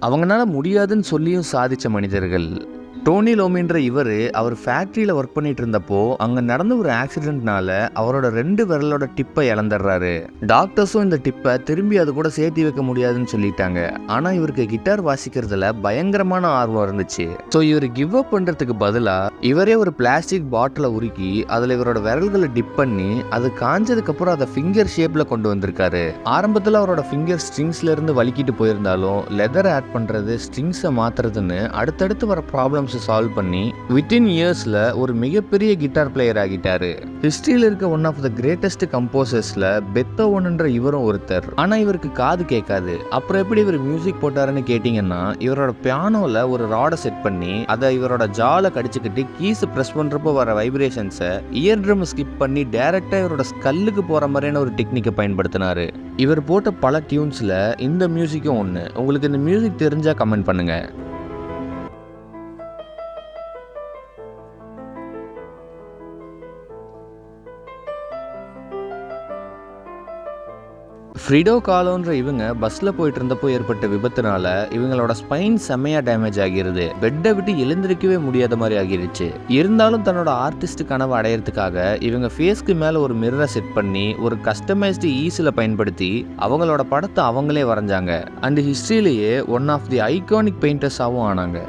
அவங்களால முடியாதுன்னு சொல்லியும் சாதிச்ச மனிதர்கள். டோனி லோமின்ற அவர் ஃபேக்ட்ரியில் ஒர்க் பண்ணிட்டு இருந்தப்போ அங்கே நடந்த ஒரு ஆக்சிடென்ட்னால அவரோட 2 விரலோட டிப்பை இழந்துடுறாரு. டாக்டர்ஸும் இந்த டிப்பை திரும்பி அது கூட சேர்த்து வைக்க முடியாதுன்னு சொல்லிட்டாங்க. ஆனால் இவருக்கு கிட்டார் வாசிக்கிறதுல பயங்கரமான ஆர்வம் இருந்துச்சு. ஸோ இவர் கிவ் அப் பண்ணுறதுக்கு பதிலாக இவரே ஒரு பிளாஸ்டிக் பாட்டிலை உருக்கி அதில் இவரோட விரல்களை டிப் பண்ணி அது காஞ்சதுக்கப்புறம் அதை ஃபிங்கர் ஷேப்பில் கொண்டு வந்திருக்காரு. ஆரம்பத்தில் அவரோட ஃபிங்கர் ஸ்ட்ரிங்ஸ்லேருந்து வலிக்கிட்டு போயிருந்தாலும் லெதர் ஆட் பண்ணுறது, ஸ்ட்ரிங்ஸை மாற்றுறதுன்னு அடுத்தடுத்து வர ப்ராப்ளம்ஸ் சால்வ் பண்ணி வித்தின் இயர்ஸ்ல ஒரு மிகப்பெரிய கிட்டார் பிளேயர் ஆகிட்டாரு. ஹிஸ்டரியில் இருக்க ஒன் ஆஃப் த கிரேட்டஸ்ட் கம்போசர்ஸ்ல பெத்தோவன்ன்ற இவரும் ஒருத்தர். ஆனா இவருக்கு காது கேட்காது. அப்புறம் எப்படி இவர் மியூசிக் போட்டாருன்னு கேட்டீங்கன்னா, இவரோட பியானோல ஒரு ராடை செட் பண்ணி அதை இவரோட ஜால கடிச்சுக்கிட்டு கீஸ் பிரஸ் பண்றப்போ வர வைப்ரேஷன்ஸை இயர் ட்ரம் ஸ்கிப் பண்ணி டைரக்டா இவரோட ஸ்கல்லுக்கு போற மாதிரியான ஒரு டெக்னிக்கை பயன்படுத்தினாரு. இவர் போட்ட பல டியூன்ஸ்ல இந்த மியூசிக்கும் ஒன்று. உங்களுக்கு இந்த மியூசிக் தெரிஞ்சா கமெண்ட் பண்ணுங்க. ஃப்ரிடோ காலோன்ற பஸ்ல போயிட்டு இருந்தப்போ ஏற்பட்ட விபத்துனால இவங்களோட ஸ்பைன் செம்மையா டேமேஜ் ஆகிருது. பெட்டை விட்டு எழுந்திருக்கவே முடியாத மாதிரி ஆகிருச்சு. இருந்தாலும் தன்னோட ஆர்டிஸ்ட் கனவை அடையிறதுக்காக இவங்க ஃபேஸ்க்கு மேல ஒரு மிரரை செட் பண்ணி ஒரு கஸ்டமைஸ்டு ஈஸில் பயன்படுத்தி அவங்களோட படத்தை அவங்களே வரைஞ்சாங்க. அண்ட் ஹிஸ்டரியிலேயே ஒன் ஆஃப் தி ஐகானிக் பெயிண்டர்ஸாகவும் ஆனாங்க.